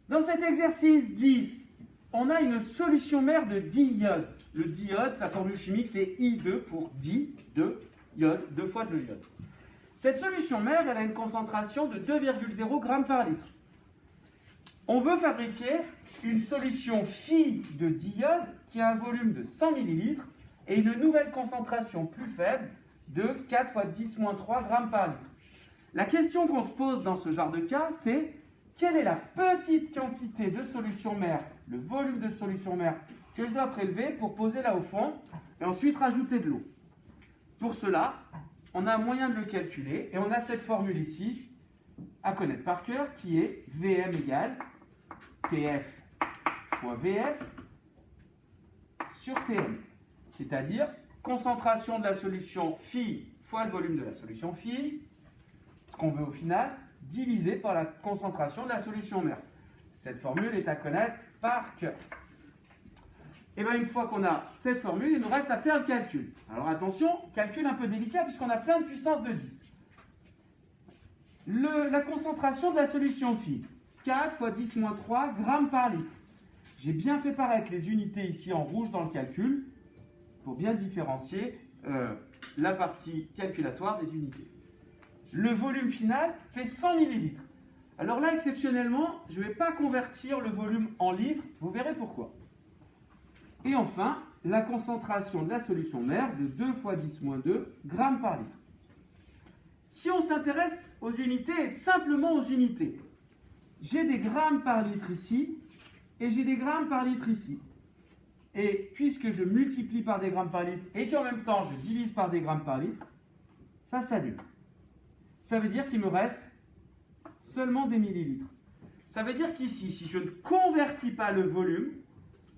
Dans cet exercice 10, on a une solution mère de diiode. Le diode, sa formule chimique, c'est I2 pour di de iode, 2 fois de l'iode. Cette solution mère, elle a une concentration de 2,0 g par litre. On veut fabriquer une solution phi de diode qui a un volume de 100 ml et une nouvelle concentration plus faible de 4 × 10-3 g par litre. La question qu'on se pose dans ce genre de cas, c'est quelle est la petite quantité de solution mère, le volume de solution mère que je dois prélever pour poser là au fond et ensuite rajouter de l'eau. Pour cela, on a un moyen de le calculer et on a cette formule ici à connaître par cœur qui est Vm égale Tf fois Vf sur Tm, c'est-à-dire concentration de la solution phi fois le volume de la solution phi, ce qu'on veut au final, divisé par la concentration de la solution mère. Cette formule est à connaître par cœur. Et bien une fois qu'on a cette formule, il nous reste à faire le calcul. Alors attention, calcul un peu délicat puisqu'on a plein de puissance de 10. La concentration de la solution phi, 4 × 10-3 grammes par litre. J'ai bien fait paraître les unités ici en rouge dans le calcul pour bien différencier la partie calculatoire des unités. Le volume final fait 100 ml. Alors là, exceptionnellement, je ne vais pas convertir le volume en litres, vous verrez pourquoi. Et enfin, la concentration de la solution mère de 2 × 10-2 grammes par litre. Si on s'intéresse aux unités et simplement aux unités, j'ai des grammes par litre ici et j'ai des grammes par litre ici. Et puisque je multiplie par des grammes par litre et qu'en même temps je divise par des grammes par litre, ça s'annule. Ça veut dire qu'il me reste seulement des millilitres. Ça veut dire qu'ici, si je ne convertis pas le volume,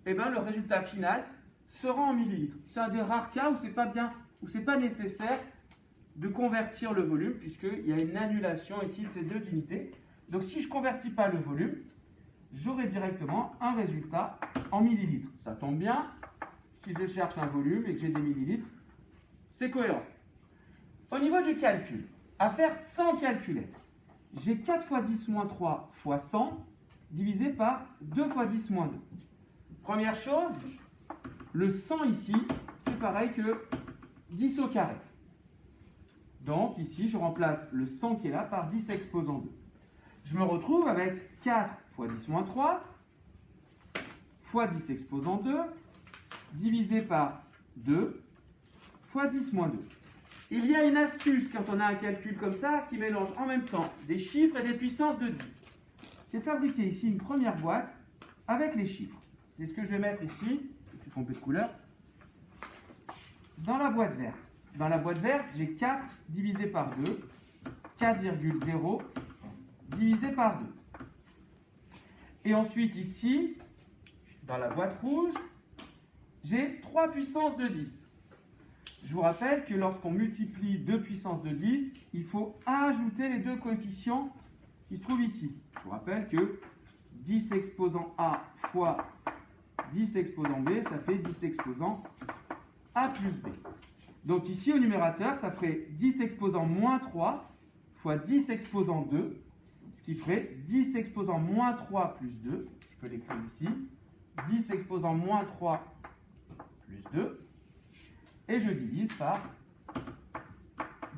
eh ben, le résultat final sera en millilitres. C'est un des rares cas où ce n'est pas nécessaire de convertir le volume, puisqu'il y a une annulation ici de ces deux unités. Donc si je ne convertis pas le volume, j'aurai directement un résultat en millilitres. Ça tombe bien, si je cherche un volume et que j'ai des millilitres, c'est cohérent. Au niveau du calcul, à faire 100 calculettes, j'ai 4 × 10-3 fois 100 divisé par 2 × 10-2. Première chose, le 100 ici, c'est pareil que 10 au carré. Donc ici, je remplace le 100 qui est là par 10 exposant 2. Je me retrouve avec 4 × 10-3 fois 10 exposant 2 divisé par 2 fois 10-2. Il y a une astuce quand on a un calcul comme ça qui mélange en même temps des chiffres et des puissances de 10. C'est fabriquer ici une première boîte avec les chiffres. C'est ce que je vais mettre ici, je me suis trompé de couleur, dans la boîte verte. Dans la boîte verte, j'ai 4 divisé par 2, 4,0 divisé par 2. Et ensuite ici, dans la boîte rouge, j'ai 3 puissances de 10. Je vous rappelle que lorsqu'on multiplie 2 puissances de 10, il faut ajouter les deux coefficients qui se trouvent ici. Je vous rappelle que 10 exposant A fois 10 exposant B, ça fait 10 exposant A plus B. Donc ici, au numérateur, ça ferait 10 exposant moins 3 fois 10 exposant 2, ce qui ferait 10 exposant moins 3 plus 2. Je peux l'écrire ici. 10 exposant moins 3 plus 2. Et je divise par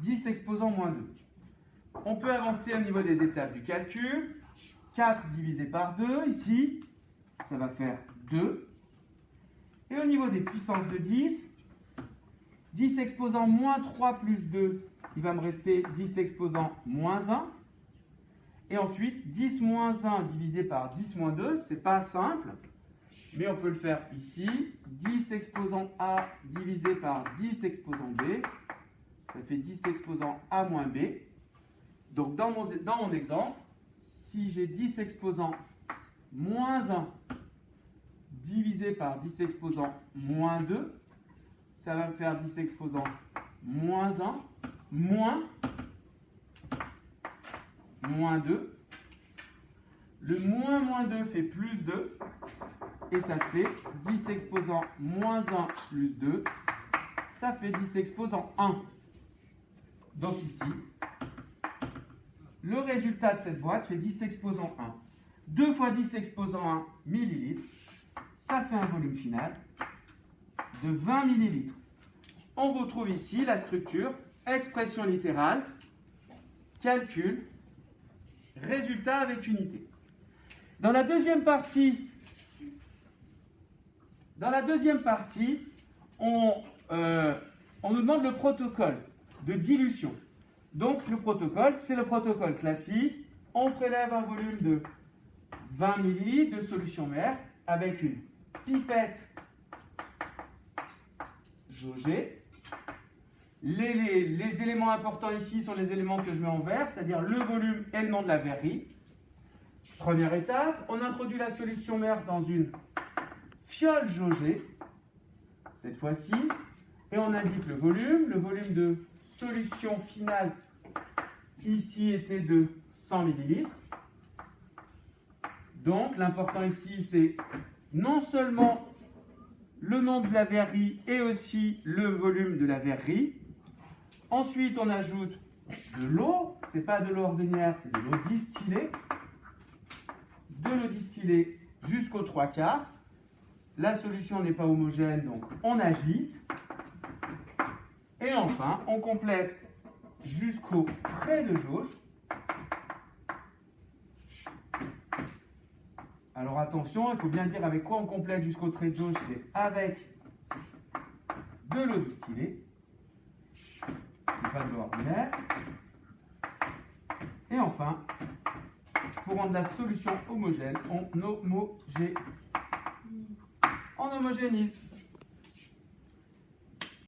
10 exposant moins 2. On peut avancer au niveau des étapes du calcul. 4 divisé par 2, ici, ça va faire 2. Et au niveau des puissances de 10, 10 exposant moins 3 plus 2, il va me rester 10 exposant moins 1. Et ensuite, 10 moins 1 divisé par 10 moins 2, c'est pas simple, mais on peut le faire ici. 10 exposant A divisé par 10 exposant B, ça fait 10 exposant A moins B. Donc dans mon exemple, si j'ai 10 exposant moins 1 divisé par 10 exposant moins 2, ça va me faire 10 exposant moins 1 moins 2. Le moins 2 fait plus 2. Et ça fait 10 exposant moins 1 plus 2. Ça fait 10 exposant 1. Donc ici, le résultat de cette boîte fait 10 exposant 1. 2 fois 10 exposant 1 millilitre, ça fait un volume final de 20 millilitres. On retrouve ici la structure, expression littérale, calcul, résultat avec unité. Dans la deuxième partie, on nous demande le protocole de dilution. Donc le protocole, c'est le protocole classique. On prélève un volume de 20 ml de solution mère avec une pipette jaugée. Les éléments importants ici sont les éléments que je mets en vert, c'est-à-dire le volume et le nom de la verrerie. Première étape, on introduit la solution mère dans une fiole jaugée, cette fois-ci, et on indique le volume. Le volume de solution finale ici était de 100 ml. Donc l'important ici, c'est non seulement le nom de la verrerie et aussi le volume de la verrerie. Ensuite, on ajoute de l'eau. Ce n'est pas de l'eau ordinaire, c'est de l'eau distillée. De l'eau distillée jusqu'aux 3/4. La solution n'est pas homogène, donc on agite. Et enfin, on complète jusqu'au trait de jauge. Alors attention, il faut bien dire avec quoi on complète jusqu'au trait de jauge, c'est avec de l'eau distillée. C'est pas de l'eau ordinaire. Et enfin, pour rendre la solution homogène, on homogénise.